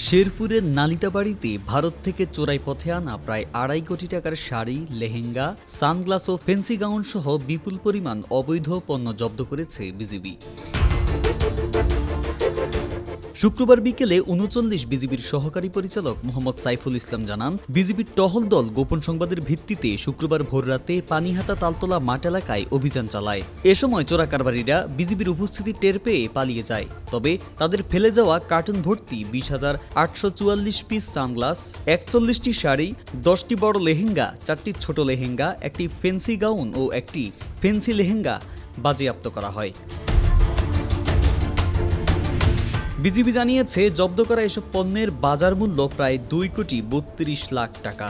শেরপুরের নালিতাবাড়িতে ভারত থেকে চোরাই পথে আনা প্রায় ২.৫ কোটি টাকার শাড়ি, লেহেঙ্গা, সানগ্লাস ও ফেন্সি গাউন সহ বিপুল পরিমাণ অবৈধ পণ্য জব্দ করেছে বিজিবি। শুক্রবার বিকেলে ৩৯ বিজিবির সহকারী পরিচালক মোহাম্মদ সাইফুল ইসলাম জানান, বিজিবির টহল দল গোপন সংবাদের ভিত্তিতে শুক্রবার ভোররাতে পানিহাতা তালতলা মাঠ এলাকায় অভিযান চালায়। এ সময় চোরা কারবারিরা বিজিবির উপস্থিতি টের পেয়ে পালিয়ে যায়। তবে তাদের ফেলে যাওয়া কার্টুন ভর্তি ২০,৮৪৪ পিস সানগ্লাস, ৪১টি শাড়ি, ১০টি বড় লেহেঙ্গা, ৪টি ছোট লেহেঙ্গা, একটি ফেন্সি গাউন ও একটি ফেন্সি লেহেঙ্গা বাজেয়াপ্ত করা হয়। বিজিবি জানিয়েছে, জব্দ করা এসব পণ্যের বাজার মূল্য প্রায় ২ কোটি ৩২ লাখ টাকা।